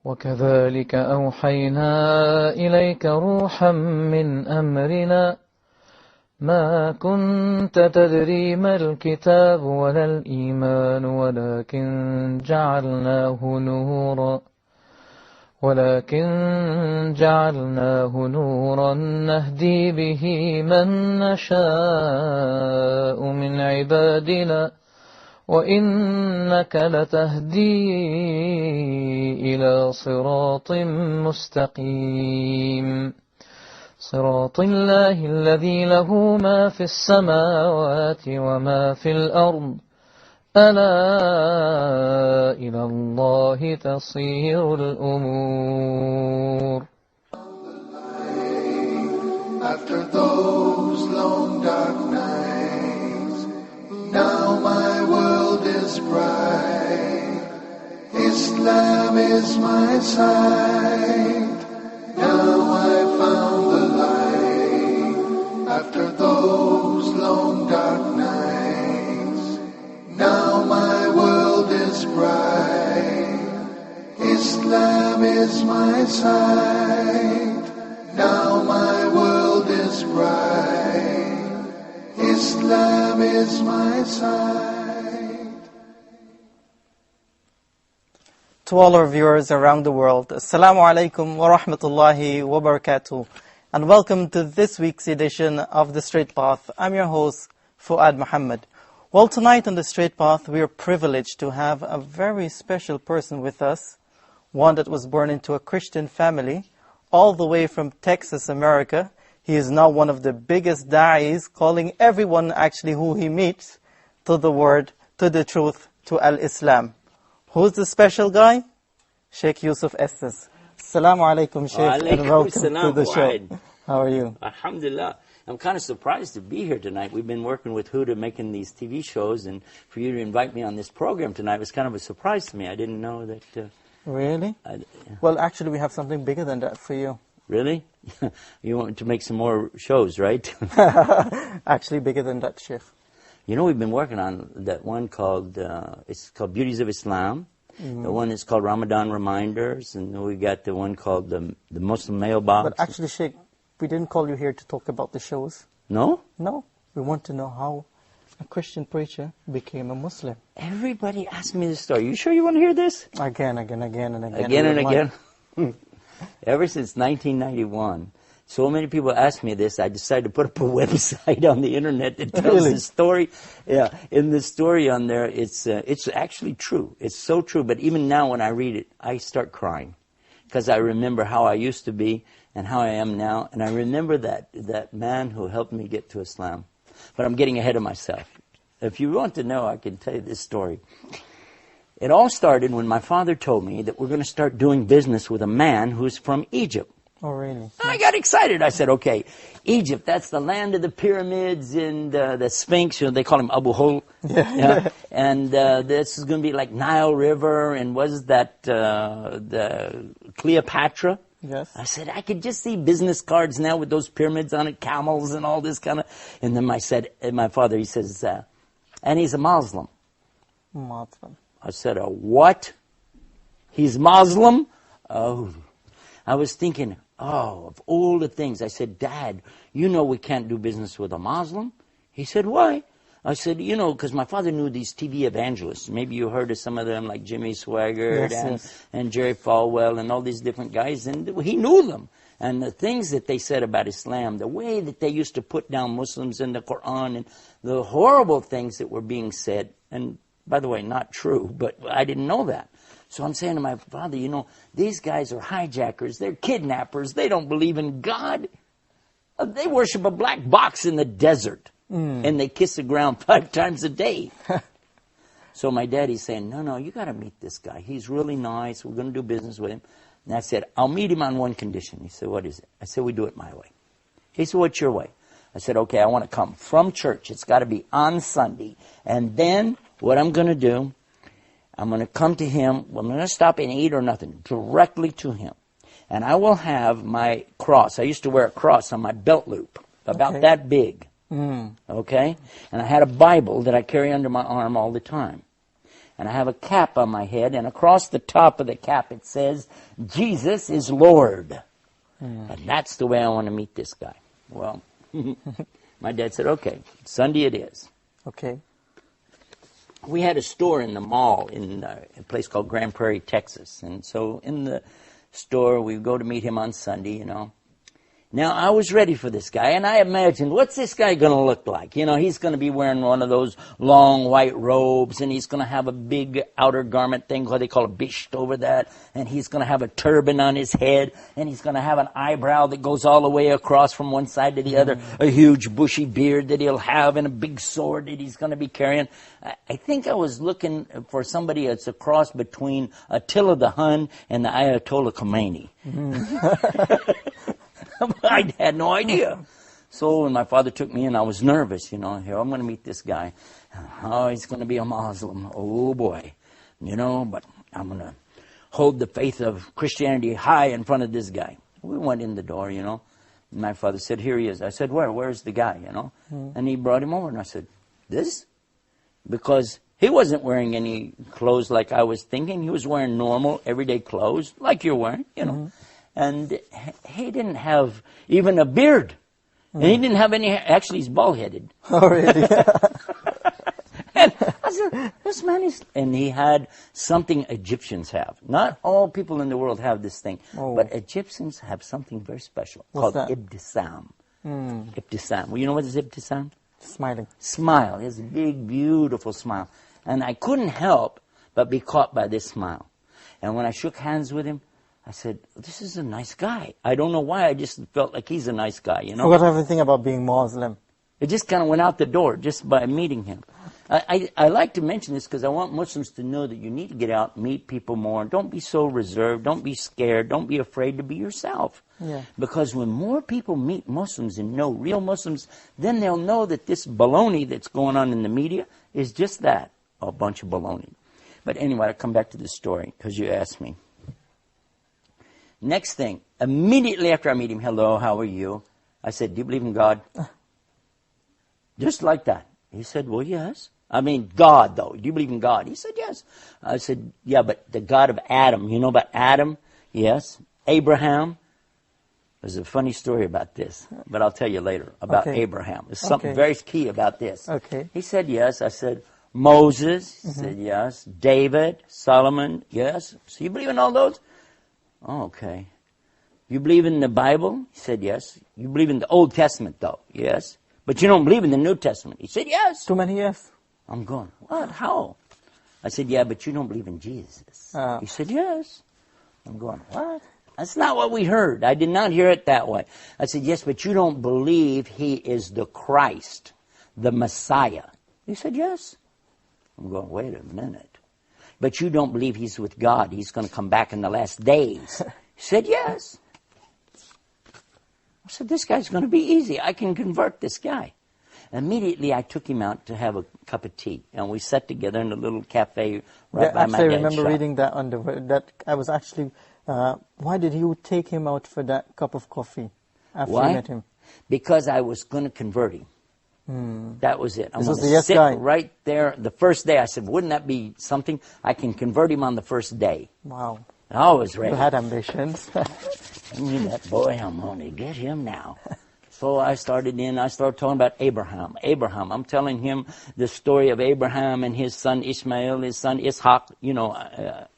وكذلك أوحينا إليك روحا من أمرنا ما كنت تدري ما الكتاب ولا الإيمان ولكن جعلناه نورا نهدي به من نشاء من عبادنا وإنك لتهدي إلى صراط مستقيم صراط الله الذي له ما في السماوات وما في الأرض ألا إلى الله تصير الأمور. After those long dark nights, now my world is bright. Islam is my sight. Now I found the light. After those long dark nights, now my world is bright. Islam is my sight. Now my world is bright. Islam is my sight. To all our viewers around the world, Assalamu alaikum wa rahmatullahi wa barakatuh, and welcome to this week's edition of The Straight Path. I'm your host, Fuad Muhammad. Well, tonight on The Straight Path, we are privileged to have a very special person with us, one that was born into a Christian family, all the way from Texas, America. He is now one of the biggest da'is, calling everyone actually who he meets to the word, to the truth, to Al-Islam. Who's the special guy? Sheikh Yusuf Estes. Assalamu alaikum, Sheikh, and welcome to the show. How are you? Alhamdulillah. I'm kind of surprised to be here tonight. We've been working with Huda making these TV shows, and for you to invite me on this program tonight was kind of a surprise to me. I didn't know that... Really? Well, actually, we have something bigger than that for you. Really? You want to make some more shows, right? Actually, bigger than that, Sheikh. You know, we've been working on that one called, it's called Beauties of Islam. Mm-hmm. The one is called Ramadan Reminders, and then we got the one called the Muslim Mailbox. But actually, Sheikh, we didn't call you here to talk about the shows. No? No. We want to know how a Christian preacher became a Muslim. Everybody asks me this story. You sure you want to hear this? Again. Ever since 1991, so many people ask me this, I decided to put up a website on the internet that tells the story. Yeah, in the story on there, it's actually true. It's so true. But even now when I read it, I start crying. Because I remember how I used to be and how I am now. And I remember that man who helped me get to Islam. But I'm getting ahead of myself. If you want to know, I can tell you this story. It all started when my father told me that we're going to start doing business with a man who's from Egypt. Oh, really? I got excited. I said, okay, Egypt, that's the land of the pyramids and the Sphinx. You know, they call him Abu Hol. Yeah. And this is going to be like Nile River, and was that the Cleopatra? Yes. I said, I could just see business cards now with those pyramids on it, camels and all this kind of... And then my father, he says, and he's a Muslim. Muslim. I said, a what? He's Muslim? Oh. I was thinking, of all the things. I said, Dad, you know we can't do business with a Muslim? He said, why? I said, because my father knew these TV evangelists. Maybe you heard of some of them, like Jimmy Swaggart and Jerry Falwell and all these different guys. And he knew them. And the things that they said about Islam, the way that they used to put down Muslims in the Quran, and the horrible things that were being said. And by the way, not true, but I didn't know that. So I'm saying to my father, these guys are hijackers. They're kidnappers. They don't believe in God. They worship a black box in the desert. And they kiss the ground 5 times a day. So my daddy's saying, no, you got to meet this guy. He's really nice. We're going to do business with him. And I said, I'll meet him on one condition. He said, what is it? I said, we do it my way. He said, what's your way? I said, okay, I want to come from church. It's got to be on Sunday. And then what I'm going to do, I'm going to come to him. I'm going to stop and eat or nothing, directly to him. And I will have my cross. I used to wear a cross on my belt loop, about that big. Okay? And I had a Bible that I carry under my arm all the time. and I have a cap on my head, and across the top of the cap it says, Jesus is Lord. And that's the way I want to meet this guy. Well, my dad said, okay, Sunday it is. Okay. We had a store in the mall in a place called Grand Prairie, Texas. And so in the store, we go to meet him on Sunday, you know. Now, I was ready for this guy, and I imagined, what's this guy going to look like? You know, he's going to be wearing one of those long white robes, and he's going to have a big outer garment thing, what they call a bisht over that, and he's going to have a turban on his head, and he's going to have an eyebrow that goes all the way across from one side to the other, a huge bushy beard that he'll have, and a big sword that he's going to be carrying. I think I was looking for somebody that's a cross between Attila the Hun and the Ayatollah Khomeini. I had no idea. So when my father took me in, I was nervous, you know. Here, I'm going to meet this guy. Oh, he's going to be a Muslim. Oh, boy. You know, but I'm going to hold the faith of Christianity high in front of this guy. We went in the door, you know. And my father said, here he is. I said, where's the guy, you know? And he brought him over, and I said, this? Because he wasn't wearing any clothes like I was thinking. He was wearing normal, everyday clothes, like you're wearing, you know. And he didn't have even a beard. And he didn't have any hair. Actually, he's bald-headed. Oh, really? And I said, this man is... And he had something Egyptians have. Not all people in the world have this thing. But Egyptians have something very special called ibtisam. Ibtisam. Well, you know what is ibtisam? Smiling. Smile. He has a big, beautiful smile. And I couldn't help but be caught by this smile. And when I shook hands with him, I said, this is a nice guy. I don't know why, I just felt like he's a nice guy, you know. Forgot everything about being Muslim. It just kind of went out the door just by meeting him. I like to mention this because I want Muslims to know that you need to get out, meet people more. Don't be so reserved. Don't be scared. Don't be afraid to be yourself. Yeah. Because when more people meet Muslims and know real Muslims, then they'll know that this baloney that's going on in the media is just that, a bunch of baloney. But anyway, I'll come back to the story because you asked me. Next thing, immediately after I meet him, hello, how are you? I said, do you believe in God? Just like that. He said, well, yes. I mean, God, though. Do you believe in God? He said, yes. I said, yeah, but the God of Adam. You know about Adam? Yes. Abraham. There's a funny story about this, but I'll tell you later about Abraham. There's something very key about this. Okay. He said, yes. I said, Moses. He said, yes. David, Solomon, yes. So you believe in all those? Oh, okay. You believe in the Bible? He said, yes. You believe in the Old Testament, though? Yes. But you don't believe in the New Testament? He said, yes. Too many yes. I'm going, what? How? I said, yeah, but you don't believe in Jesus. He said, yes. I'm going, what? That's not what we heard. I did not hear it that way. I said, yes, but you don't believe he is the Christ, the Messiah. He said, yes. I'm going, wait a minute. But you don't believe he's with God. He's going to come back in the last days. He said, yes. I said, this guy's going to be easy. I can convert this guy. Immediately, I took him out to have a cup of tea. And we sat together in a little cafe right by my dad's shop. I remember reading that on that I was actually, why did you take him out for that cup of coffee after you met him? Because I was going to convert him. That was it. I'm going to sit right there. The first day, I said, wouldn't that be something? I can convert him on the first day. Wow. And I was ready. You had ambitions. That boy, I'm going to get him now. So I started talking about Abraham. I'm telling him the story of Abraham and his son Ishmael, his son Ishaq, you know,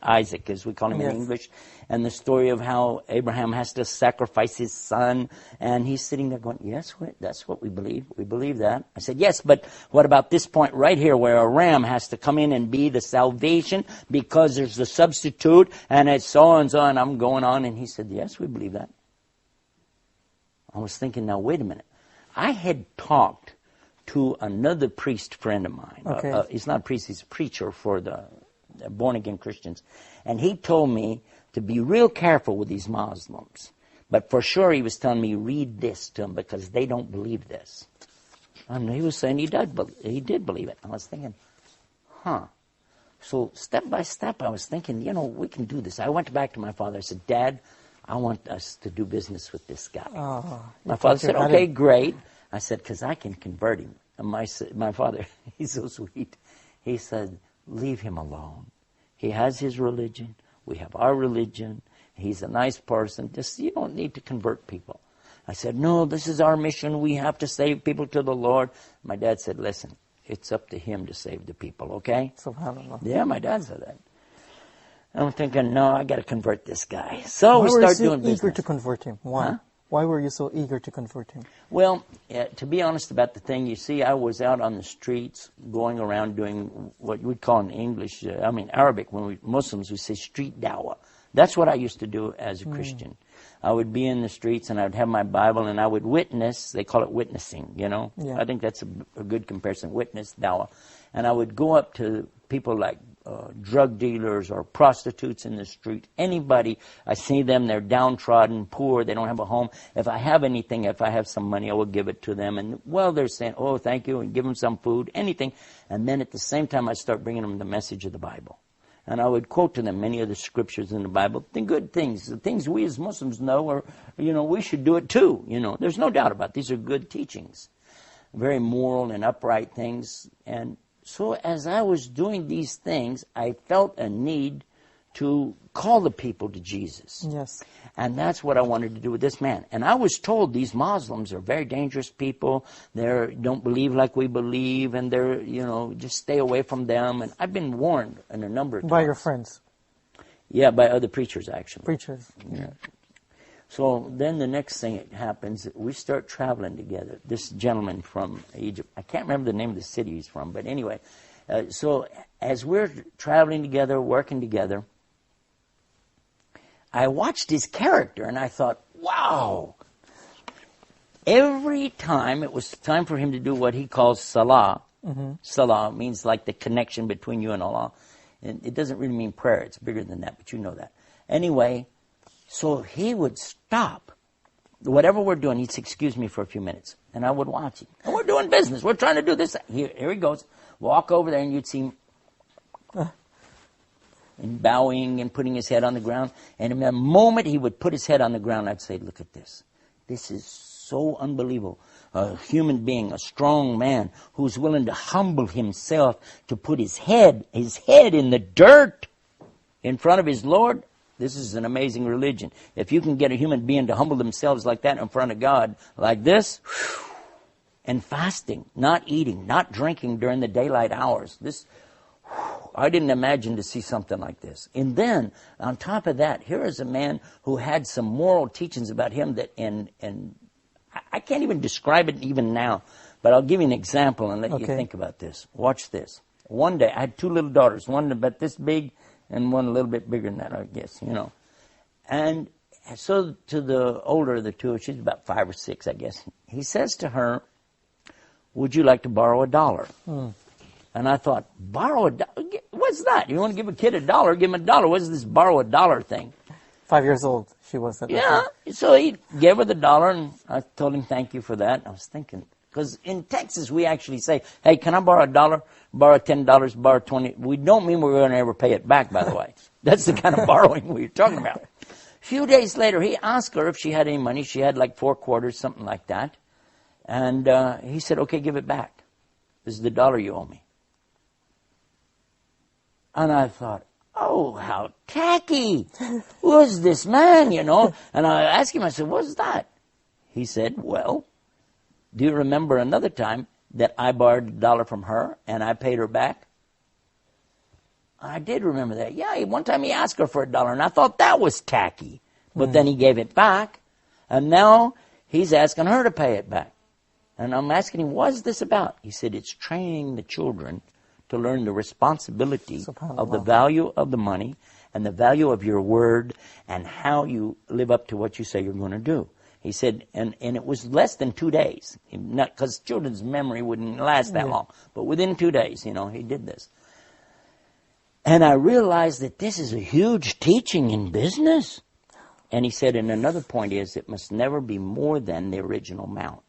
Isaac, as we call him in English, and the story of how Abraham has to sacrifice his son. And he's sitting there going, yes, that's what we believe. We believe that. I said, yes, but what about this point right here where a ram has to come in and be the salvation because there's the substitute and it's so and so, and I'm going on. And he said, yes, we believe that. I was thinking, now, wait a minute. I had talked to another priest friend of mine. He's not a priest, he's a preacher for the born-again Christians. And he told me to be real careful with these Muslims. But for sure, he was telling me, read this to them because they don't believe this. And he was saying he did believe it. I was thinking, So step by step, I was thinking, you know, we can do this. I went back to my father. I said, Dad, I want us to do business with this guy. My father said, okay, great. I said, because I can convert him. And my father, he's so sweet. He said, leave him alone. He has his religion. We have our religion. He's a nice person. Just, you don't need to convert people. I said, no, this is our mission. We have to save people to the Lord. My dad said, listen, it's up to him to save the people, okay? SubhanAllah. Yeah, my dad said that. I'm thinking, no, I got to convert this guy. So we start doing business. Why were you so eager to convert him? Why? Huh? Why were you so eager to convert him? Well, to be honest about the thing, you see, I was out on the streets going around doing what we'd call in English, Arabic, when we Muslims, we say street dawah. That's what I used to do as a Christian. I would be in the streets and I would have my Bible and I would witness. They call it witnessing, you know. Yeah. I think that's a good comparison, witness, dawah. And I would go up to people like drug dealers or prostitutes in the street, anybody. I see them, they're downtrodden, poor, they don't have a home. If I have anything, if I have some money, I will give it to them. And, well, they're saying, oh, thank you, and give them some food, anything. And then at the same time, I start bringing them the message of the Bible. And I would quote to them many of the scriptures in the Bible, the good things, the things we as Muslims know, or, we should do it too. There's no doubt about it. These are good teachings, very moral and upright things. And so as I was doing these things, I felt a need to call the people to Jesus. Yes. And that's what I wanted to do with this man. And I was told these Muslims are very dangerous people. They don't believe like we believe, and they're, just stay away from them. And I've been warned in a number of times. By your friends? Yeah, by other preachers, actually. Preachers. Yeah. So then the next thing that happens, we start traveling together. This gentleman from Egypt, I can't remember the name of the city he's from, but anyway. So as we're traveling together, working together, I watched his character and I thought, wow. Every time it was time for him to do what he calls salah. Mm-hmm. Salah means like the connection between you and Allah. And it doesn't really mean prayer. It's bigger than that, but you know that. Anyway, so he would stop. Whatever we're doing, he'd say, excuse me for a few minutes. And I would watch him. And we're doing business. We're trying to do this. Here he goes. Walk over there and you'd see him and bowing and putting his head on the ground. And in the moment he would put his head on the ground, I'd say, look at this. This is so unbelievable. A human being, a strong man, who's willing to humble himself to put his head in the dirt in front of his Lord. This is an amazing religion. If you can get a human being to humble themselves like that in front of God, like this, and fasting, not eating, not drinking during the daylight hours, I didn't imagine to see something like this. And then, on top of that, here is a man who had some moral teachings about him that, and I can't even describe it even now, but I'll give you an example and let you think about this. Watch this. One day, I had two little daughters, one about this big and one a little bit bigger than that, I guess, And so to the older of the two, she's about 5 or 6, I guess, he says to her, would you like to borrow $1? And I thought, borrow $1? What's that? You want to give a kid $1? Give him $1. What's this borrow $1 thing? 5 years old she was at that Yeah. time. So he gave her the $1, and I told him thank you for that. I was thinking, because in Texas we actually say, hey, can I borrow $1? Borrow $10, borrow 20. We don't mean we're going to ever pay it back, by the way. That's the kind of borrowing we're talking about. A few days later, he asked her if she had any money. She had like 4 quarters, something like that. And he said, okay, give it back. This is the $1 you owe me. And I thought, oh, how tacky. Who's this man, And I asked him, I said, what's that? He said, well, do you remember another time that I borrowed $1 from her and I paid her back? I did remember that. Yeah, one time he asked her for $1 and I thought that was tacky. But then he gave it back and now he's asking her to pay it back. And I'm asking him, what's this about? He said, it's training the children to learn the responsibility of the value of the money and the value of your word and how you live up to what you say you're going to do. He said, and it was less than 2 days, not because children's memory wouldn't last that long, but within 2 days, he did this. And I realized that this is a huge teaching in business. And he said, and another point is, it must never be more than the original amount.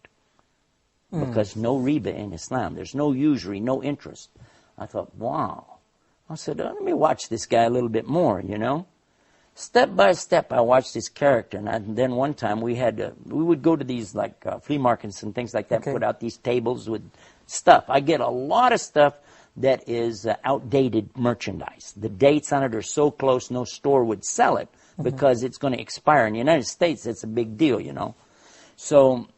Because no riba in Islam, there's no usury, no interest. I thought, wow. I said, let me watch this guy a little bit more, Step by step, I watched his character. And then one time we would go to these like flea markets and things like that, put out these tables with stuff. I get a lot of stuff that is outdated merchandise. The dates on it are so close, no store would sell it because it's going to expire. In the United States, it's a big deal, you know. So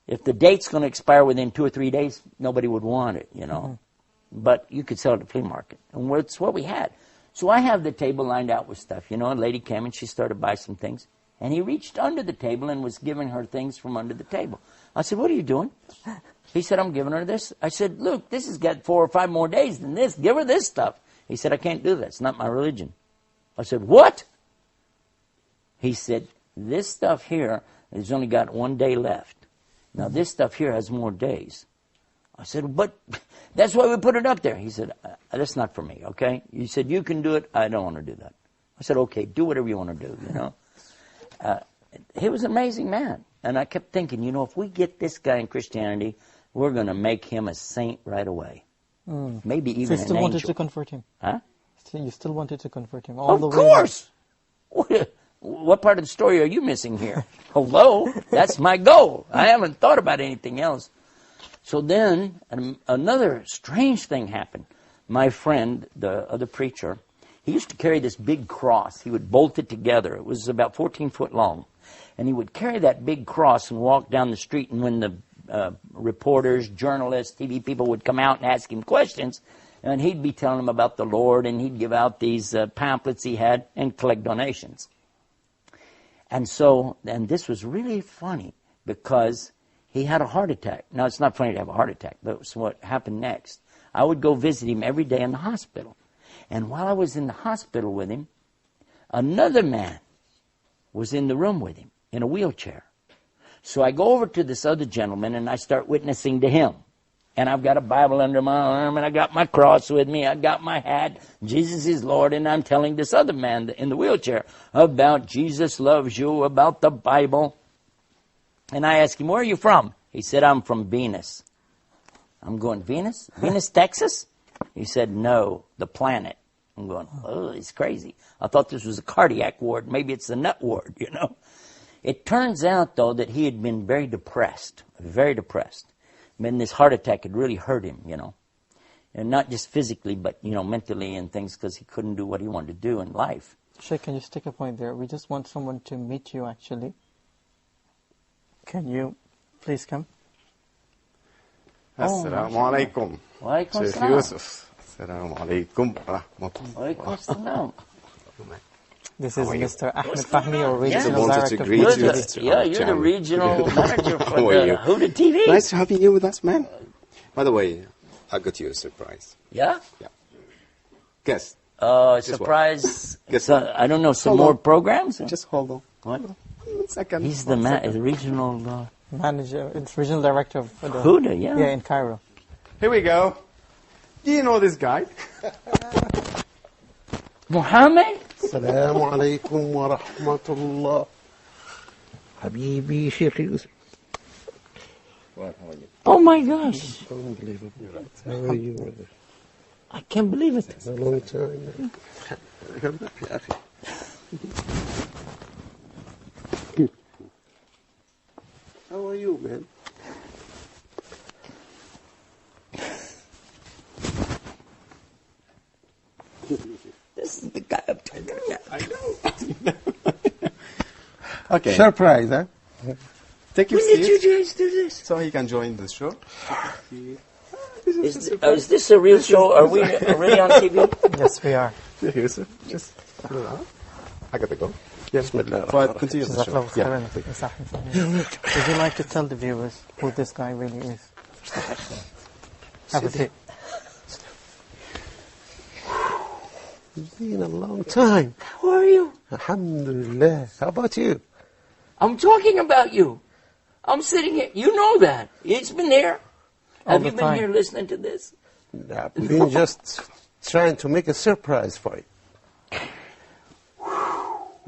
if the date's going to expire within 2 or 3 days, nobody would want it, you know. But you could sell it at the flea market. And it's what we had. So I have the table lined out with stuff. You know, a lady came and she started to buy some things. And he reached under the table and was giving her things from under the table. I said, what are you doing? He said, I'm giving her this. I said, look, this has got 4 or 5 more days than this. Give her this stuff. He said, I can't do that. It's not my religion. I said, what? He said, this stuff here has only got 1 day left. Now, this stuff here has more days. I said, but that's why we put it up there. He said, that's not for me, okay? He said, you can do it. I don't want to do that. I said, okay, do whatever you want to do, you know. He was an amazing man. And I kept thinking, you know, if we get this guy in Christianity, we're going to make him a saint right away. Maybe even an angel. So you still wanted to convert him? Huh? You still wanted to convert him? Of course! What part of the story are you missing here? Hello? That's my goal. I haven't thought about anything else. So then, another strange thing happened. My friend, the other preacher, he used to carry this big cross. He would bolt it together. It was about 14 foot long. And he would carry that big cross and walk down the street. And when the reporters, journalists, TV people would come out and ask him questions, and he'd be telling them about the Lord, and he'd give out these pamphlets he had and collect donations. And so, and this was really funny because he had a heart attack. Now, it's not funny to have a heart attack, but it's what happened next. I would go visit him every day in the hospital. And while I was in the hospital with him, another man was in the room with him in a wheelchair. So I go over to this other gentleman and I start witnessing to him. And I've got a Bible under my arm and I got my cross with me. I got my hat. Jesus is Lord. And I'm telling this other man in the wheelchair about Jesus loves you, about the Bible. And I asked him, where are you from? He said, I'm from Venus. I'm going, Venus? Venus, Texas? He said, no, the planet. I'm going, oh, he's crazy. I thought this was a cardiac ward. Maybe it's the nut ward, you know. It turns out, though, that he had been very depressed. And this heart attack had really hurt him, you know. And not just physically, but, you know, mentally and things because he couldn't do what he wanted to do in life. Sheikh, can you stick a point there? We just want someone to meet you, actually. Can you please come? Assalamu alaikum. Wa alaikum Sheikh assalam. Yusuf. Assalamu alaikum wa rahmatullah. Wa alaikum assalam. This is Mr. Ahmed Fahmi, our regional wanted to director. greet you. You're the regional manager for How are you? Huda TV. Nice having you with us, man. By the way, I got you a surprise. Yeah? Yeah. Guess. Surprise. Guess I don't know, some Hold more on. programs? Just hold on. What? 1 second. He's the regional Manager, it's regional director of the Huda, yeah. Yeah, in Cairo. Here we go. Do you know this guy? Muhammad? السلام عليكم ورحمة الله حبيبي شيخ يوسف. Oh my gosh. Unbelievable. How are you, brother? I can't believe it. It's a long time. Come back, يا أخي. How are you, man? This is the guy I'm talking about. I know. Okay. Surprise, huh? Take your When did seat you guys do this? so he can join the show. Is this a real show? Are we really on TV? Yes, we are. Sheikh Yusuf, just I gotta go. بسم الله الرحمن But الرحيم. continue the Jazakallah show. khairan. Mr. Ahmed Fahmi. Would you like to tell the viewers who this guy really is? Have a seat. It's been a long time. How are you? Alhamdulillah. How about you? I'm talking about you. I'm sitting here. You know that. It's been there. All Have the you been time. here listening to this? I've been just trying to make a surprise for you.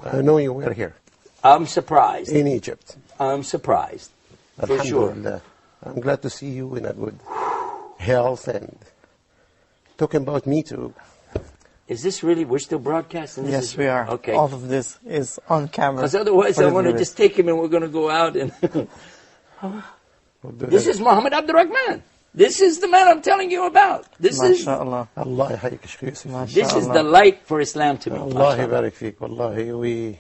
I know you were here I'm surprised. in Egypt. I'm surprised. For sure. Alhamdulillah. I'm glad to see you in a good health and talking about me too. Is this really, we're still broadcasting? This Yes, is- we are. Okay. All of this is on camera. Because otherwise for I the want to viewers. just take him and we're going to go out and... This is Muhammad Abdul Rahman. This is the man I'm telling you about. This is MashaAllah. Allah يحييك شيخ يوسف. this is the light for Islam to me. Allah يبارك فيك. Wallahi,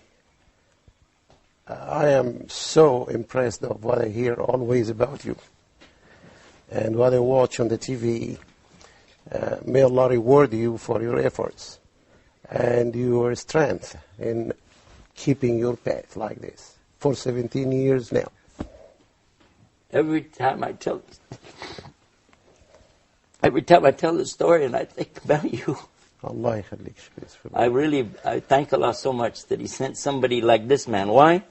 I am so impressed of what I hear always about you and what I watch on the TV. May Allah reward you for your efforts and your strength in keeping your path like this for 17 years now. Every time I tell the story and I think about you, Allah يخليك شيخ يوسف. I thank Allah so much that He sent somebody like this man. Why?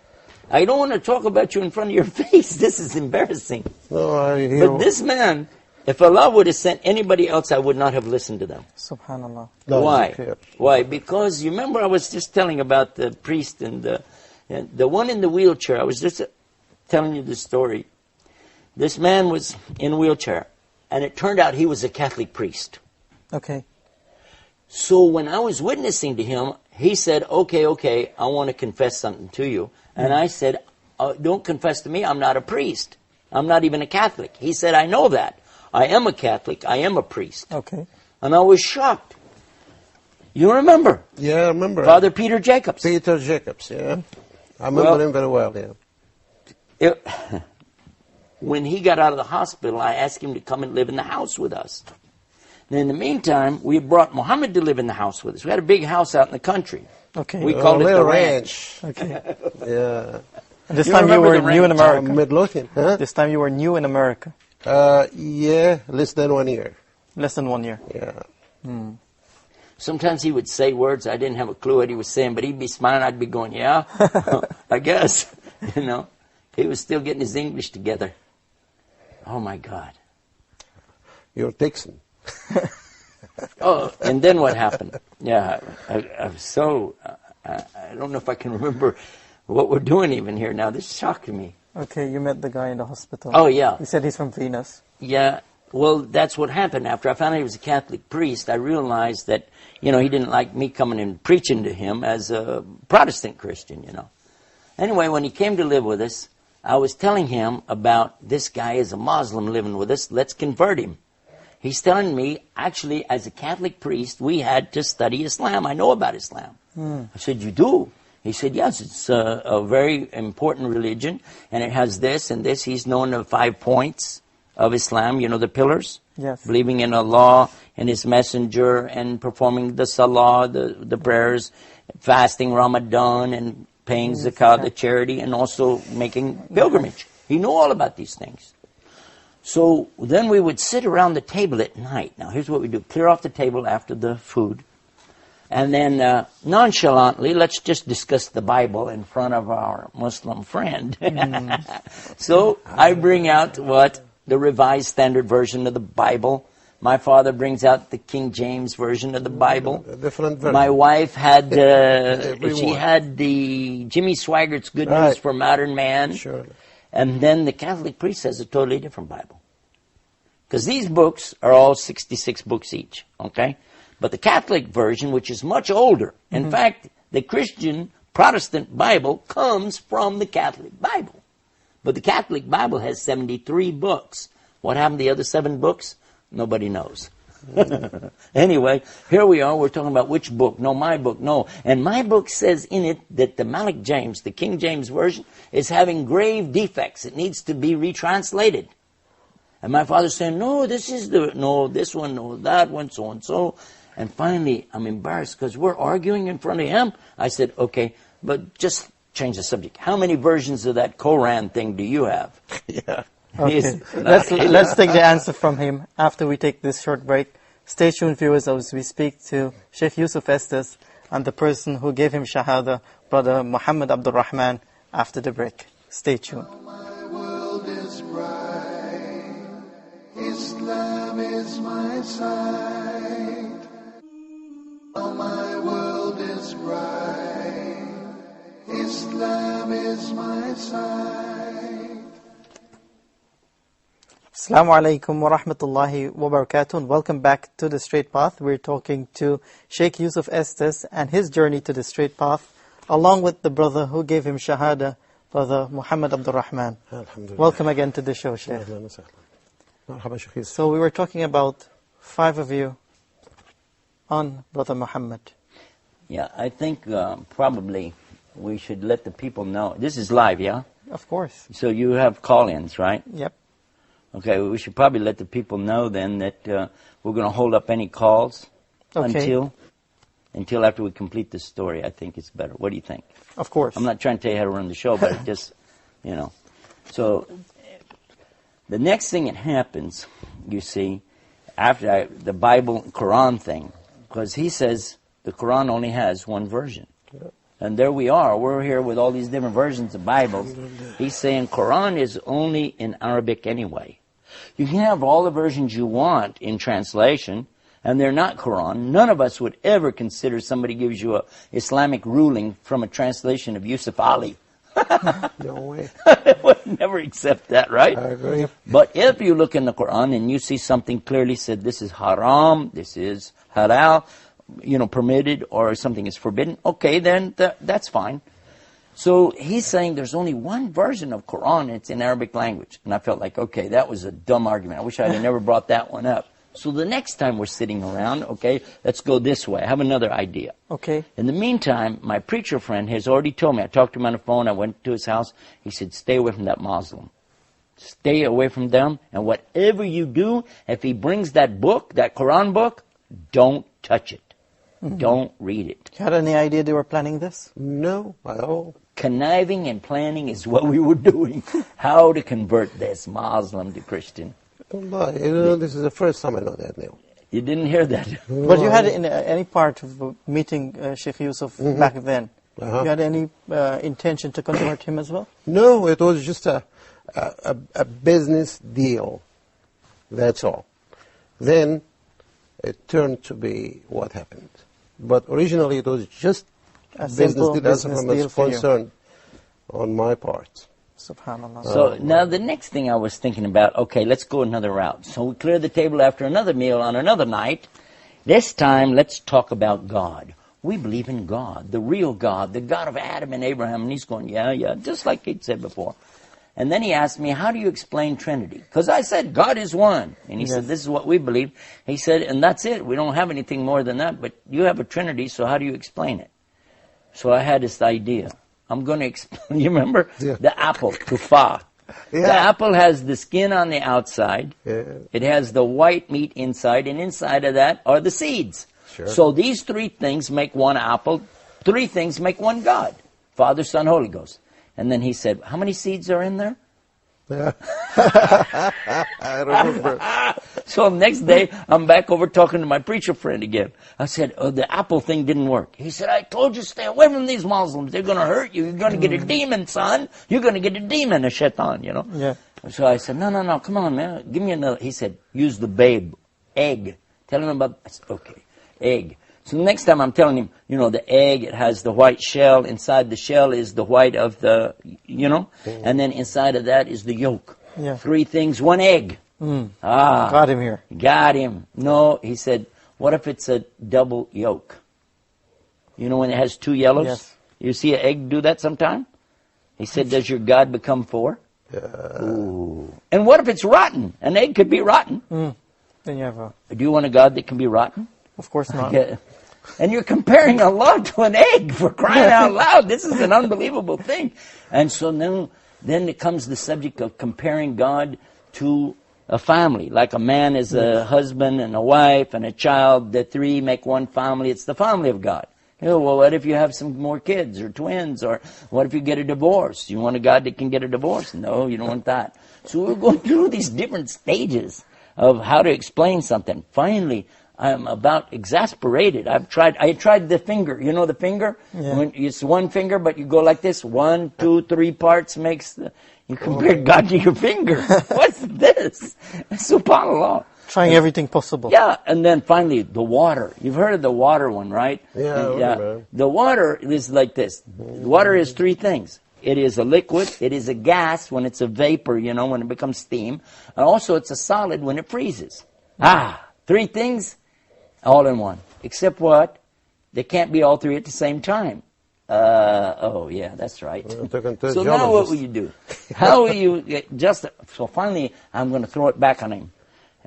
I don't want to talk about you in front of your face. This is embarrassing. No, I hear. But this man, if Allah would have sent anybody else, I would not have listened to them. Subhanallah. Why? Why? Because you remember I was just telling about the priest and the one in the wheelchair. I was just telling you the story. This man was in a wheelchair, and it turned out he was a Catholic priest. Okay. So when I was witnessing to him, he said, okay, I want to confess something to you. And I said, don't confess to me, I'm not a priest. I'm not even a Catholic. He said, I know that. I am a Catholic, I am a priest. Okay. And I was shocked. You remember? Yeah, I remember. Father Peter Jacobs. Peter Jacobs, yeah. I remember him very well, yeah. When he got out of the hospital, I asked him to come and live in the house with us. And in the meantime, we had brought Muhammad to live in the house with us. We had a big house out in the country. Okay. We called it the ranch. Okay. Yeah. And this You time you remember were the new in ranch? America. Midlothian, huh? This time you were new in America. Yeah, less than 1 year. Less than 1 year. Yeah. Sometimes he would say words, I didn't have a clue what he was saying, but he'd be smiling, I'd be going, yeah, I guess. You know, he was still getting his English together. Oh my God. You're Texan. Oh, and then what happened? Yeah, I was so, I don't know if I can remember what we're doing even here now. This is shocking me. Okay, you met the guy in the hospital. Oh, yeah. He said he's from Venus. Yeah, well, that's what happened. After I found out he was a Catholic priest, I realized that, you know, he didn't like me coming and preaching to him as a Protestant Christian, you know. Anyway, when he came to live with us, I was telling him about this guy is a Muslim living with us. Let's convert him. He's telling me, actually, as a Catholic priest, we had to study Islam. I know about Islam. I said, you do? He said, yes, it's a very important religion, and it has this and this. He's known the 5 points of Islam, you know, the pillars. Yes. Believing in Allah and His Messenger and performing the salah, the prayers, fasting Ramadan and paying zakah, the charity, and also making pilgrimage. He knew all about these things. So then we would sit around the table at night. Now here's what we do. Clear off the table after the food. And then nonchalantly, let's just discuss the Bible in front of our Muslim friend. So I bring out the Revised Standard Version of the Bible. My father brings out the King James Version of the Bible. A different version. My wife had, she had the Jimmy Swaggart's Good News for Modern Man. Sure. And then the Catholic priest has a totally different Bible. Because these books are all 66 books each, okay? But the Catholic version, which is much older, in fact, the Christian Protestant Bible comes from the Catholic Bible. But the Catholic Bible has 73 books. What happened to the other 7 books? Nobody knows. Anyway, here we are. We're talking about which book. No, my book. No. And my book says in it that the Malik James, the King James Version, is having grave defects. It needs to be retranslated. And my father's saying, no, this one, no, that one, so and so. And finally, I'm embarrassed because we're arguing in front of him. I said, okay, but just change the subject. How many versions of that Koran thing do you have? Yeah. Okay. Let's take the answer from him after we take this short break. Stay tuned, viewers, as we speak to Sheikh Yusuf Estes and the person who gave him Shahada, Brother Muhammad Abdul Rahman, after the break. Stay tuned. My world is bright. Islam is my sight. Oh, my world is bright. Islam is my sight. Assalamu alaikum wa rahmatullahi wa barakatuh, and welcome back to The Straight Path. We're talking to Sheikh Yusuf Estes and his journey to the straight path, along with the brother who gave him Shahada, Brother Muhammad Abdul Rahman. Welcome again to the show, Sheikh. مرحبا شيخ يوسف. So we were talking about 5 of you on Brother Muhammad. Yeah, I think probably we should let the people know. This is live, yeah? Of course. So you have call-ins, right? Yep. Okay, we should probably let the people know then that we're going to hold up any calls Okay. until after we complete this story. I think it's better. What do you think? Of course. I'm not trying to tell you how to run the show, but it just, you know. So the next thing that happens, you see, after the Bible, Quran thing, because he says the Quran only has one version. And there we are. We're here with all these different versions of Bibles. He's saying Quran is only in Arabic anyway. You can have all the versions you want in translation, and they're not Quran. None of us would ever consider somebody gives you a Islamic ruling from a translation of Yusuf Ali. No way. would never accept that, right? I agree. But if you look in the Quran and you see something clearly said, this is haram, this is halal, permitted, or something is forbidden, okay, then that's fine. So he's saying there's only one version of Quran, it's in Arabic language. And I felt like, okay, that was a dumb argument. I wish I had never brought that one up. So the next time we're sitting around, okay, let's go this way. I have another idea. Okay. In the meantime, my preacher friend has already told me, I talked to him on the phone, I went to his house, he said, stay away from that Muslim. Stay away from them, and whatever you do, if he brings that book, that Quran book, don't touch it. Mm-hmm. Don't read it. You had any idea they were planning this? No, at all. Conniving and planning is what we were doing. How to convert this Muslim to Christian. Allah, this is the first time I know that now. You didn't hear that? But you had in any part of meeting Sheikh Yusuf back then, you had any intention to convert him as well? No, it was just a business deal. That's all. Then it turned to be what happened. But originally it was just A business simple deal as business far deal as for you. concerned on my part. Subhanallah. So now the next thing I was thinking about, okay, let's go another route. So we clear the table after another meal on another night. This time, let's talk about God. We believe in God, the real God, the God of Adam and Abraham. And he's going, yeah, just like he'd said before. And then he asked me, how do you explain Trinity? Because I said, God is one. And he said, this is what we believe. He said, and that's it. We don't have anything more than that. But you have a Trinity, so how do you explain it? So I had this idea. I'm going to explain. You remember the apple, tufah? Yeah. The apple has the skin on the outside. Yeah. It has the white meat inside, and inside of that are the seeds. Sure. So these 3 things make one apple. 3 things make one God. Father, Son, Holy Ghost. And then he said, how many seeds are in there? I remember. So next day, I'm back over talking to my preacher friend again. I said, the apple thing didn't work. He said, I told you stay away from these Muslims. They're going to hurt you. You're going to get a demon, son. You're going to get a demon, a shaitan, Yeah. So I said, no, come on, man. Give me another. He said, use the babe, egg. Tell him about, I said, okay, egg. So the next time I'm telling him, the egg, it has the white shell. Inside the shell is the white of the, and then inside of that is the yolk. Yeah. 3 things, 1 egg. Got him here. Got him. No, he said, what if it's a double yolk? When it has 2 yellows? Yes. You see an egg do that sometime? He said, does your God become 4? Ooh. And what if it's rotten? An egg could be rotten. Then you have a... Do you want a God that can be rotten? Of course not. Yeah. And you're comparing Allah to an egg, for crying out loud. This is an unbelievable thing. And so then it comes the subject of comparing God to a family. Like a man is a husband and a wife and a child. The 3 make one family. It's the family of God. Well, what if you have some more kids or twins? Or what if you get a divorce? You want a God that can get a divorce? No, you don't want that. So we're going through these different stages of how to explain something. Finally, I'm about exasperated. I tried the finger. You know the finger? Yeah. When it's 1 finger, but you go like this. 1, 2, 3 parts makes you compare God to your finger. What's this? SubhanAllah. Trying everything possible. Yeah, and then finally, the water. You've heard of the water one, right? Yeah. The water is like this. Water is 3 things. It is a liquid, it is a gas when it's a vapor, when it becomes steam, and also it's a solid when it freezes. 3 things, all in one. Except what? They can't be all 3 at the same time. Oh, yeah, that's right. Talking to a So now what geologist. will you do? How will you so finally I'm going to throw it back on him.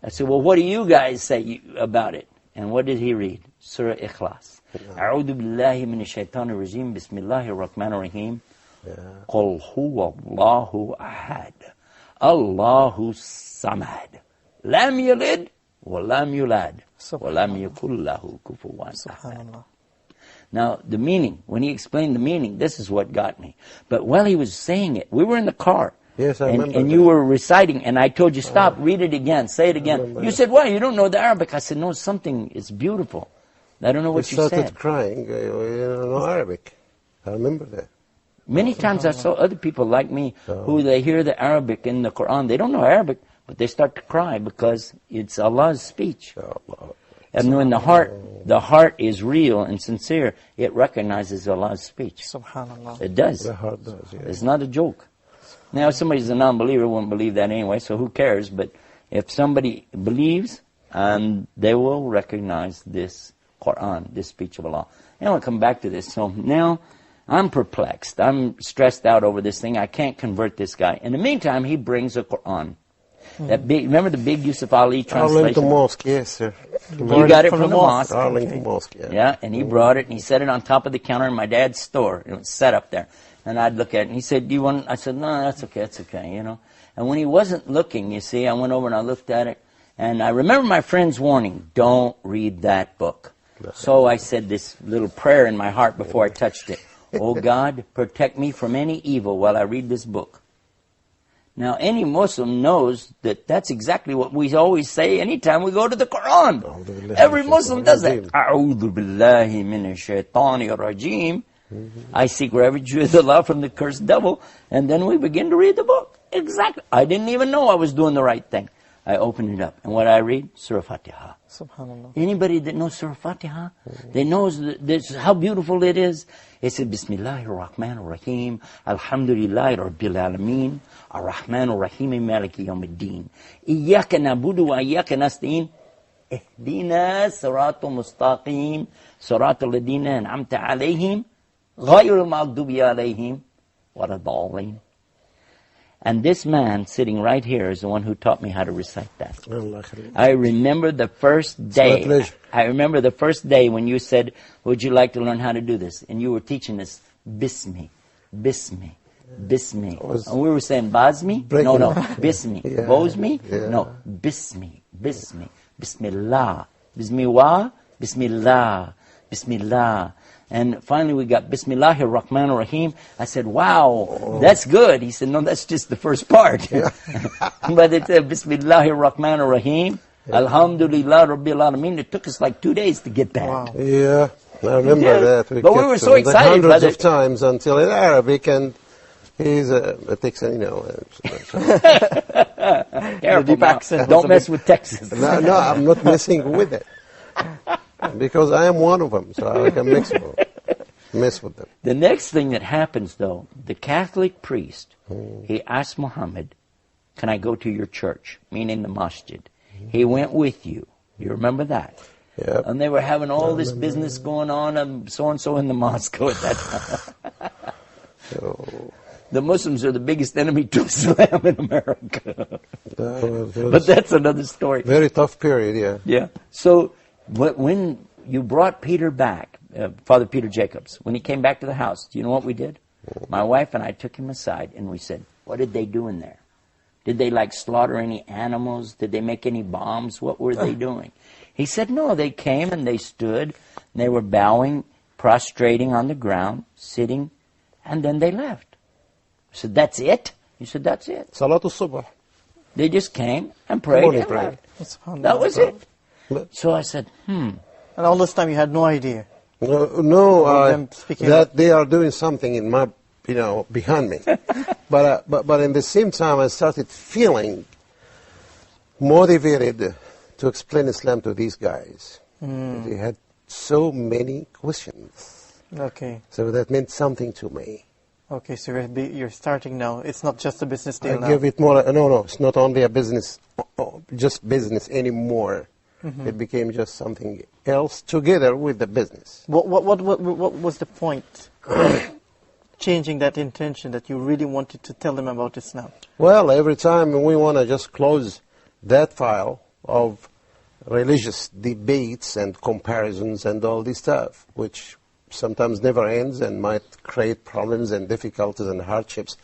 I said, well, what do you guys say about it? And what did he read? Surah Ikhlas. أعوذ بالله من الشيطان الرجيم بسم الله الرحمن الرحيم قل هو الله أحد الله الصمد لم يلد ولم يولد ولم يكن له كفوا أحد. Now, the meaning, when he explained the meaning, this is what got me. But while he was saying it, we were in the car. Yes, I remember and that. you were reciting, and I told you, stop, read it again, say it again. You said, why? You don't know the Arabic. I said, no, something, it's beautiful. I don't know what you started said. crying. You don't know Arabic. I remember that. Many times I saw other people like me who they hear the Arabic in the Quran. They don't know Arabic, but they start to cry because it's Allah's speech. And when the heart is real and sincere, it recognizes Allah's speech. Subhanallah. It does. The heart does, yeah. It's not a joke. Now, if somebody's a non-believer, won't believe that anyway, so who cares? But if somebody believes, they will recognize this Quran, this speech of Allah. And I'll come back to this. So now, I'm perplexed. I'm stressed out over this thing. I can't convert this guy. In the meantime, he brings a Quran. That big, remember the big Yusuf Ali translation? Arlington Mosque, yes, sir. You got it from the mosque. Arlington Mosque, yeah. Yeah, and he brought it, and he set it on top of the counter in my dad's store. It was set up there. And I'd look at it, and he said, do you want, I said, no, that's okay, you know. And when he wasn't looking, you see, I went over and I looked at it, and I remember my friend's warning, don't read that book. So I said this little prayer in my heart before I touched it. Oh God, protect me from any evil while I read this book. Now, any Muslim knows that that's exactly what we always say anytime we go to the Quran. Every Muslim does that. A'udhu billahi minash shaitani rajim. I seek refuge with Allah from the cursed devil. And then we begin to read the book. Exactly. I didn't even know I was doing the right thing. I opened it up. And what I read? Surah Fatiha. Subhanallah. Anybody that knows Surah Fatiha, they knows this, how beautiful it is. It said, Bismillahir Rahmanir Rahim, Alhamdulillahi Rabbil Alameen, Ar-Rahmanir Rahim, Maliki Yawmiddin. Iyaka nabudu wa iyaka nasta'in. Ihdina siratal mustaqim, siratal ladina an'amta alayhim, ghayril maghdubi alayhim, waladhdallin. And this man sitting right here is the one who taught me how to recite that. I remember the first day. I remember the first day when you said, would you like to learn how to do this? And you were teaching us Bismi, Bismi, Bismi. And we were saying Basmi? No, Bismi. Bosmi? No, Bismi, Bismi, Bismillah. Bismillah, Bismillah, Bismillah. And finally we got Bismillahir Rahmanir Rahim. I said, wow, that's good. He said, no, that's just the first part. But it said Bismillahir Rahmanir Rahim. Alhamdulillah Rabbil Alameen. It took us like 2 days to get that. Wow. Yeah, I remember that. But we were so excited by hundreds of times until in Arabic, and he's it takes, you know. Careful now. Don't mess with Texas. No, I'm not messing with it. Because I am one of them, so I can mess with them. The next thing that happens, though, the Catholic priest, he asked Muhammad, can I go to your church? Meaning the masjid. He went with you. You remember that? Yep. And they were having all this business going on, and so-and-so in the mosque at that time. The Muslims are the biggest enemy to Islam in America. But that's another story. Very tough period, yeah. Yeah. So when you brought Peter back, Father Peter Jacobs, when he came back to the house, do you know what we did? My wife and I took him aside and we said, what did they do in there? Did they slaughter any animals? Did they make any bombs? What were they doing? He said, no, they came and they stood, and they were bowing, prostrating on the ground, sitting, and then they left. I said, that's it? He said, that's it. Salatul Subh. They just came and prayed and left. That was it. So I said, And all this time you had no idea? That they are doing something in my, behind me. but in the same time I started feeling motivated to explain Islam to these guys. They had so many questions. Okay. So that meant something to me. Okay, so you're starting now. It's not just a business deal now. I give it more. No, it's not only a business, just business anymore. It became just something else together with the business. What was the point changing that intention that you really wanted to tell them about Islam? Well, every time we want to just close that file of religious debates and comparisons and all this stuff, which sometimes never ends and might create problems and difficulties and hardships,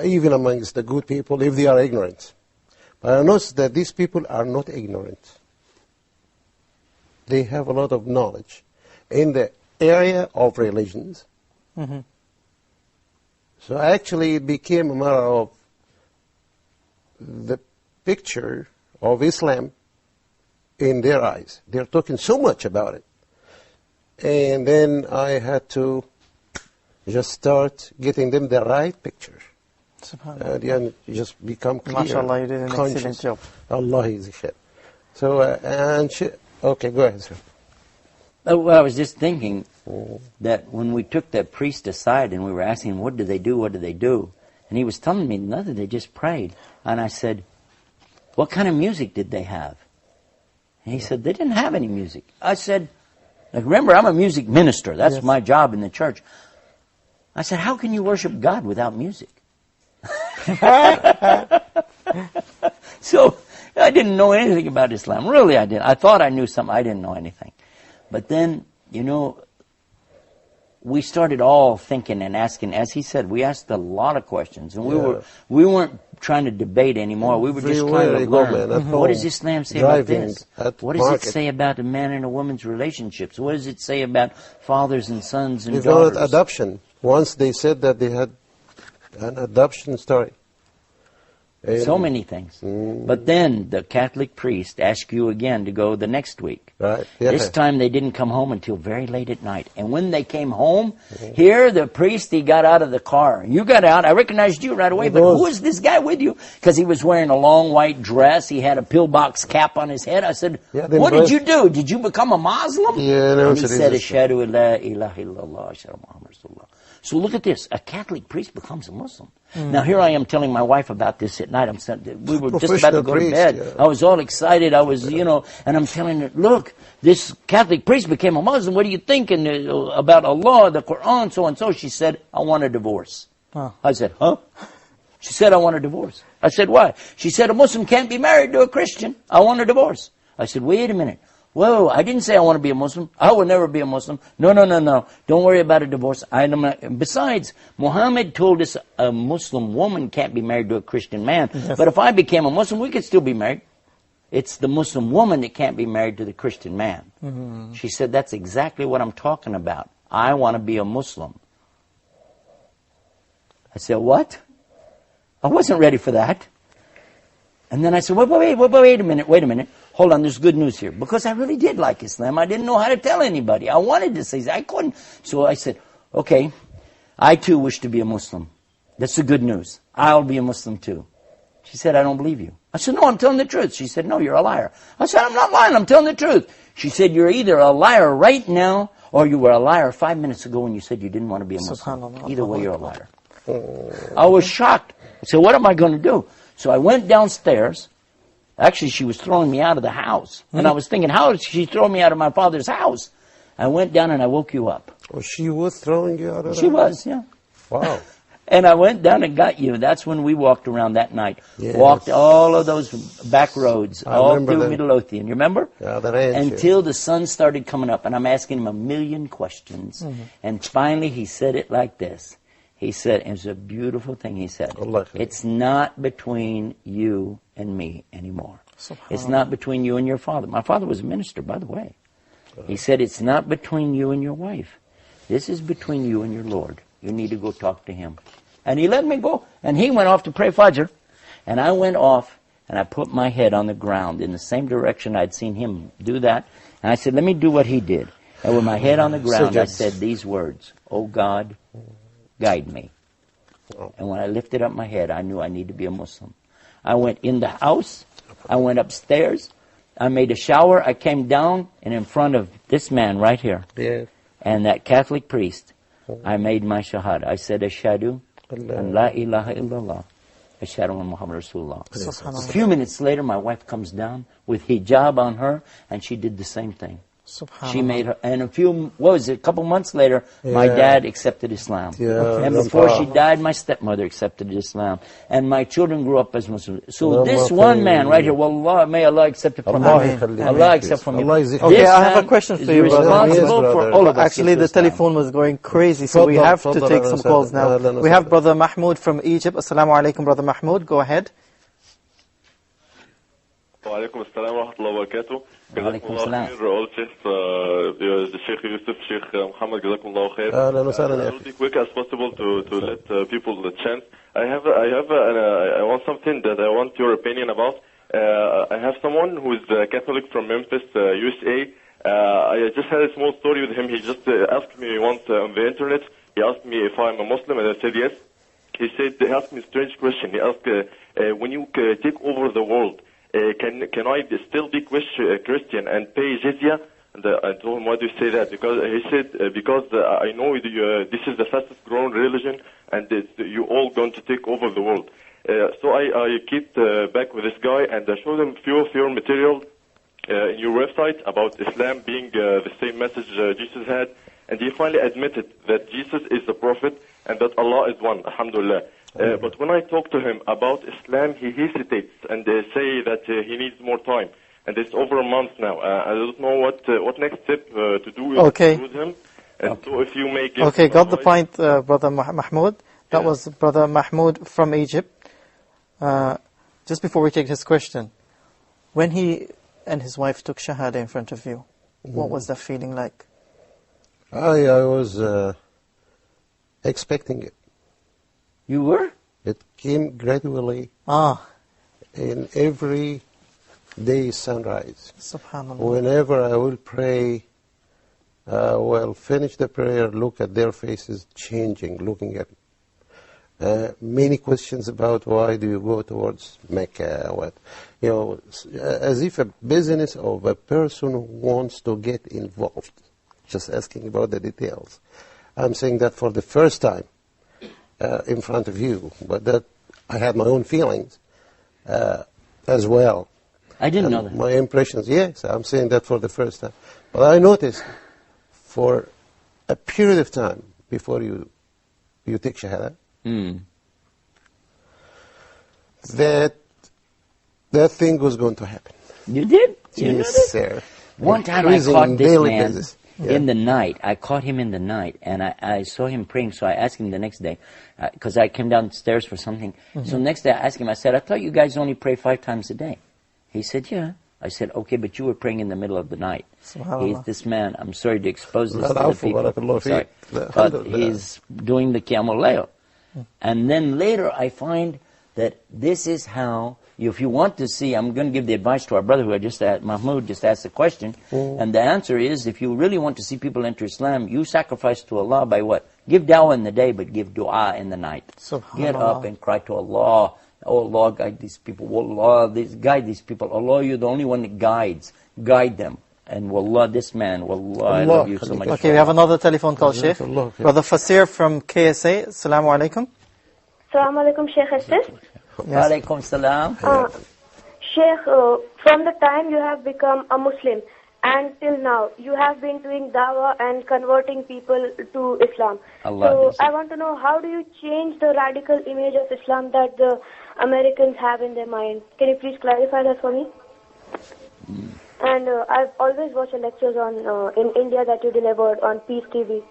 even amongst the good people if they are ignorant. But I notice that these people are not ignorant. They have a lot of knowledge in the area of religions. Mm-hmm. So actually it became a matter of the picture of Islam in their eyes. They're talking so much about it. And then I had to just start getting them the right picture. SubhanAllah. And just become clear. MashaAllah, you did an conscious. excellent job. Allah is khair. So, okay, go ahead, sir. Well, I was just thinking that when we took that priest aside and we were asking him, what do they do, what do they do? And he was telling me nothing, they just prayed. And I said, what kind of music did they have? And he said, they didn't have any music. I said, like, remember, I'm a music minister. That's my job in the church. I said, how can you worship God without music? So I didn't know anything about Islam. Really, I didn't. I thought I knew something. I didn't know anything. But then, you know, we started all thinking and asking. As he said, we asked a lot of questions, and we weren't trying to debate anymore. We were just trying to learn. What does Islam say about this? What does it say about a man and a woman's relationships? What does it say about fathers and sons and daughters? Adoption. Once they said that they had an adoption story. So many things. But then the Catholic priest asked you again to go the next week. Right. Yeah. This time they didn't come home until very late at night. And when they came home, here the priest, he got out of the car. You got out. I recognized you right away. But who is this guy with you? Because he was wearing a long white dress. He had a pillbox cap on his head. I said, what did you do? Did you become a Muslim? And he said, Ashhadu an la ilaha illallah, Ashhadu Muhammad Rasulullah. So look at this. A Catholic priest becomes a Muslim. Now here I am telling my wife about this at night. We were just about to go to bed. I was all excited. I was, and I'm telling her, look, this Catholic priest became a Muslim. What are you thinking about Allah, the Quran, so and so? She said, I want a divorce. I said, huh? She said, I want a divorce. I said, why? She said, a Muslim can't be married to a Christian. I want a divorce. I said, wait a minute. Whoa, I didn't say I want to be a Muslim. I will never be a Muslim. No. Don't worry about a divorce. Besides, Muhammad told us a Muslim woman can't be married to a Christian man. Yes. But if I became a Muslim, we could still be married. It's the Muslim woman that can't be married to the Christian man. Mm-hmm. She said, that's exactly what I'm talking about. I want to be a Muslim. I said, what? I wasn't ready for that. And then I said, wait a minute. Hold on, there's good news here. Because I really did like Islam. I didn't know how to tell anybody. I wanted to say, I couldn't. So I said, okay, I too wish to be a Muslim. That's the good news. I'll be a Muslim too. She said, I don't believe you. I said, no, I'm telling the truth. She said, no, you're a liar. I said, I'm not lying, I'm telling the truth. She said, you're either a liar right now, or you were a liar 5 minutes ago when you said you didn't want to be a Muslim. Either way, you're a liar. I was shocked. I said, what am I going to do? So I went downstairs. Actually, she was throwing me out of the house. And I was thinking, how did she throw me out of my father's house? I went down and I woke you up. Oh, she was throwing you out of the house? She was, yeah. Wow. And I went down and got you. That's when we walked around that night. Yes. Walked all of those back roads, all through Midlothian. You remember? Yeah, the ranch. Until the sun started coming up. And I'm asking him a million questions. Mm-hmm. And finally he said it like this. He said, it was a beautiful thing he said. It's not between you and me anymore. It's not between you and your father. My father was a minister, by the way. He said, it's not between you and your wife. This is between you and your Lord. You need to go talk to him. And he let me go. And he went off to pray Fajr. And I went off and I put my head on the ground in the same direction I'd seen him do that. And I said, let me do what he did. And with my head on the ground, I said these words, oh God, guide me. And when I lifted up my head, I knew I needed to be a Muslim. I went in the house. I went upstairs. I made a shower. I came down, and in front of this man right here, and that Catholic priest, I made my shahada. I said, Ashhadu an la ilaha illallah, Ashhadu an Muhammad Rasulullah. A few minutes later, my wife comes down with hijab on her, and she did the same thing. She made her, and a couple months later, my Yeah. dad accepted Islam. Yeah, And before she Grandpa. died, my stepmother accepted Islam. And my children grew up as Muslims. So Allah this khayr. one man right here, wallah, may Allah accept it from Allah him. yakhallik. Allah accept from him. Allah yajzik Okay, This I have a man question for is you, brother. responsible Yes, for brother. all of us. Actually, the telephone was going crazy, so we Tfaddal, have to tfaddal, take ahlan some wa calls sahlan. now. Ahlan wa We have sahlan. Brother Mahmoud from Egypt. Assalamu alaikum, Brother Mahmoud. Go ahead. وعليكم السلام ورحمة الله وبركاته. وعليكم جزاكم الله السلام. خير. All Sheikh Yusuf, Sheikh Muhammad, جزاكم الله خير. أهلا وسهلا يا I'll أخي. be quick as possible to let people the chance. I want something that I want your opinion about. I have someone who is Catholic from Memphis, USA. I just had a small story with him. He just asked me once on the internet. He asked me if I'm a Muslim, and I said yes. He asked me a strange question. He asked, when you take over the world, can I still be Christian and pay jizya? And I told him, why do you say that? Because he said, because I know this is the fastest growing religion, and you're all going to take over the world. So I keep back with this guy, and I showed him few of your material in your website about Islam being the same message Jesus had, and he finally admitted that Jesus is the prophet and that Allah is one, alhamdulillah. But when I talk to him about Islam, he hesitates and say that he needs more time. And it's over a month now. I don't know what next step to do with him. And so if you may give Okay, got the advice. point, Brother Mahmoud. That was Brother Mahmoud from Egypt. Just before we take his question, when he and his wife took Shahada in front of you, what was that feeling like? I was expecting it. You were? It came gradually in every day sunrise. Subhanallah. Whenever I will pray, will finish the prayer, look at their faces changing, looking at many questions about why do you go towards Mecca, as if a business of a person who wants to get involved, just asking about the details. I'm saying that for the first time in front of you, but that I had my own feelings as well. I didn't know that. My impressions, yes, I'm saying that for the first time. But I noticed for a period of time before you take Shahada, that thing was going to happen. You did? Yes, sir. One time I Increasing caught this daily man basis. in the night. I caught him in the night, and I saw him praying, so I asked him the next day, because I came downstairs for something. So next day I asked him, I said, I thought you guys only pray 5 times a day. He said, yeah. I said, okay, but you were praying in the middle of the night. This man, I'm sorry to expose this to the people. Sorry. But he's doing the Qiyamul Layl. And then later I find that this is how, if you want to see, I'm going to give the advice to our brother who I just asked, Mahmoud just asked the question, and the answer is, if you really want to see people enter Islam, you sacrifice to Allah by what? Give dawah in the day, but give dua in the night. Get up and cry to Allah. Oh Allah, guide these people. Allah, guide these people. Allah, you're the only one that guides. Guide them. And wallah, this man, wallah, I love you so much. Okay, we have another telephone call, Sheikh. Brother Fasir from KSA. Assalamu alaikum. Assalamu alaikum, Sheikh Assis. Wa alaikum salam. Sheikh, from the time you have become a Muslim and till now, you have been doing dawah and converting people to Islam. So I want to know, how do you change the radical image of Islam that the Americans have in their mind? Can you please clarify that for me? And I've always watched the lectures in India that you delivered on Peace TV.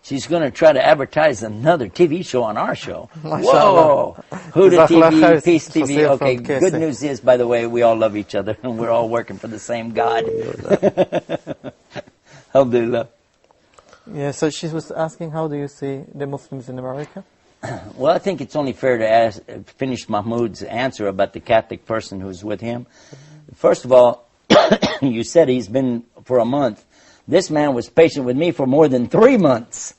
She's going to try to advertise another TV show on our show. Whoa! Huda TV, Peace TV. Okay, good news is, by the way, we all love each other and we're all working for the same God. Alhamdulillah. Yeah, so she was asking, how do you see the Muslims in America? Well, I think it's only fair to finish Mahmoud's answer about the Catholic person who's with him. First of all, you said he's been for a month. This man was patient with me for more than 3 months.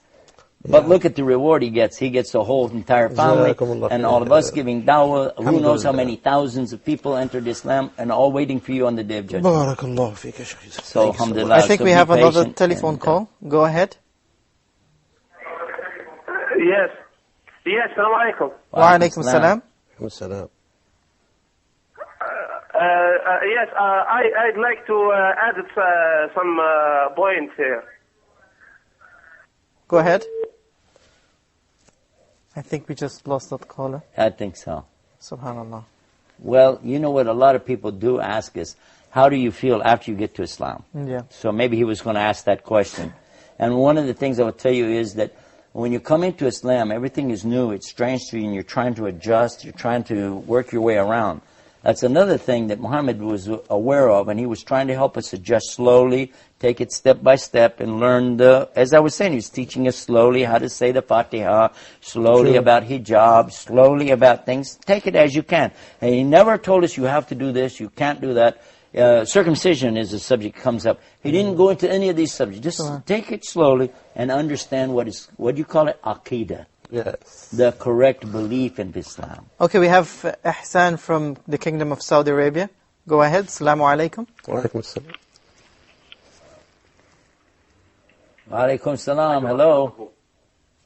But look at the reward he gets. He gets the whole entire family and all of us giving dawah. Who knows how many thousands of people entered Islam and all waiting for you on the Day of Judgment. So, alhamdulillah. I think we have another telephone call. Go ahead. Yes. Assalamu alaikum. Wa alaikum salam. Yes, I'd like to add some points here. Go ahead. I think we just lost that caller. I think so. Subhanallah. Well, you know what a lot of people do ask is, how do you feel after you get to Islam? Yeah. So maybe he was going to ask that question. And one of the things I will tell you is that when you come into Islam, everything is new, it's strange to you, and you're trying to adjust, you're trying to work your way around. That's another thing that Muhammad was aware of, and he was trying to help us adjust slowly, take it step by step, and learn as I was saying, he was teaching us slowly how to say the Fatiha, slowly about hijab, slowly about things. Take it as you can. And he never told us you have to do this, you can't do that. Circumcision is a subject that comes up. He didn't go into any of these subjects. Just take it slowly and understand what do you call it? Aqidah. Yes. The correct belief in Islam. Okay, we have Ihsan from the Kingdom of Saudi Arabia. Go ahead. Assalamu alaikum. Wa alaikum assalam. Wa alaikum salam. Hello.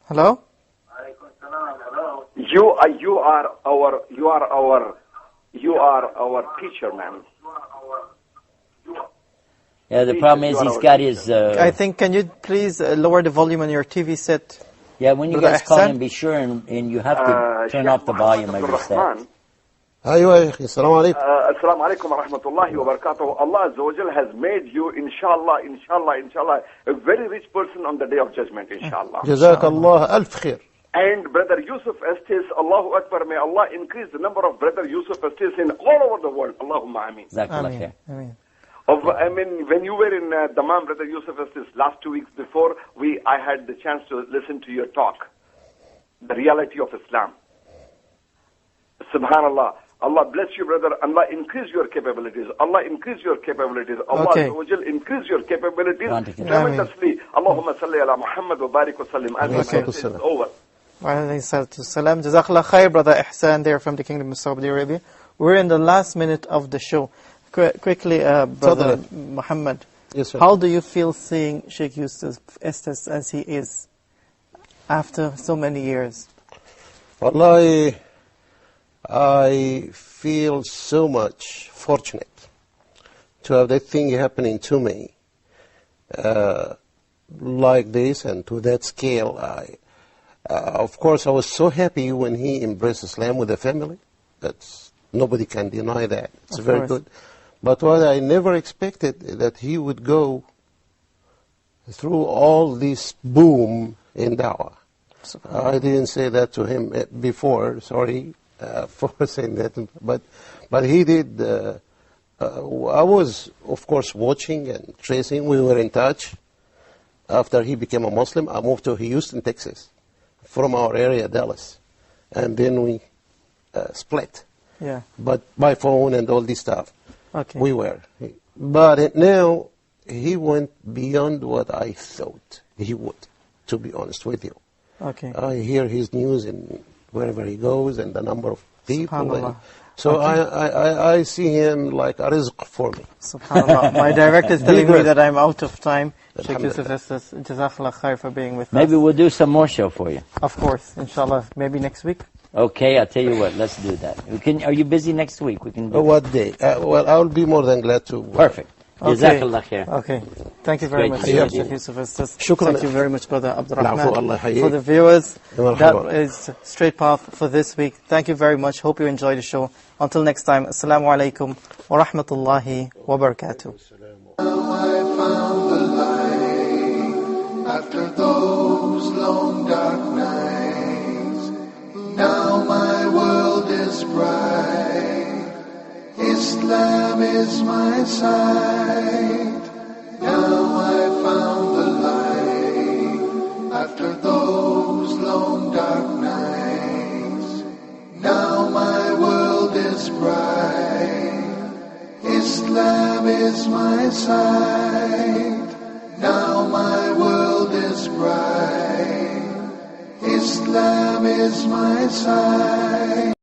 Hello? You are our teacher, man. Yeah, the problem is he's got his... I think, can you please lower the volume on your TV set? Yeah, when you guys call in, be sure and you have to turn off the volume of your set. أيوة يا أخي السلام عليكم. السلام عليكم ورحمة الله وبركاته. Allah Azza wa Jal has made you, inshallah, a very rich person on the Day of Judgment, inshallah. جزاك الله ألف خير. And Brother Yusuf Estes, Allahu Akbar, may Allah increase the number of Brother Yusuf Estes in all over the world. Allahumma ameen. Ameen. I mean, when you were in Dammam, Brother Yusuf Estes, last 2 weeks before, I had the chance to listen to your talk, the reality of Islam. Subhanallah. Allah bless you, brother. Allah increase your capabilities. Allah increase your capabilities. Allah increase your capabilities tremendously. Allahumma salli ala Muhammad wa barik wa sallim. It's over. Salam. Jazakallah khair, Brother Ihsan there from the Kingdom of Saudi Arabia. We're in the last minute of the show. Quickly, Brother Muhammad, yes, sir. How do you feel seeing Sheikh Yusuf Estes as he is after so many years? Wallahi, I feel so much fortunate to have that thing happening to me like this and to that scale. Of course, I was so happy when he embraced Islam with the family. Nobody can deny that. It's very good. But what I never expected that he would go through all this boom in da'wah. I didn't say that to him before, sorry for saying that, but he did. I was, of course, watching and tracing. We were in touch. After he became a Muslim, I moved to Houston, Texas, from our area, Dallas. And then we split. Yeah. But by phone and all this stuff. Okay. We were. But now he went beyond what I thought he would, to be honest with you. Okay. I hear his news in wherever he goes and the number of people. So I see him like a rizq for me. SubhanAllah. My director is telling me that I'm out of time. Sheikh Yusuf Estes, Jazakallah khair for being with us. Maybe we'll do some more show for you. Of course, inshallah. Maybe next week. Okay, I'll tell you what, let's do that. Are you busy next week? We can do what day? Well, I'll be more than glad to. Perfect. Jazakallah khair. Okay. Thank you very much, Sheikh Yusuf Estes. Shukran. Thank you very much, Brother Abdurrahman. For the viewers, that is Straight Path for this week. Thank you very much. Hope you enjoyed the show. Until next time, Assalamu alaikum wa rahmatullahi wa barakatuh. After those long dark nights, now my world is bright. Islam is my sight. Now I found the light. After those long dark nights, now my world is bright. Islam is my sight. Now my world is bright. Islam is my sight.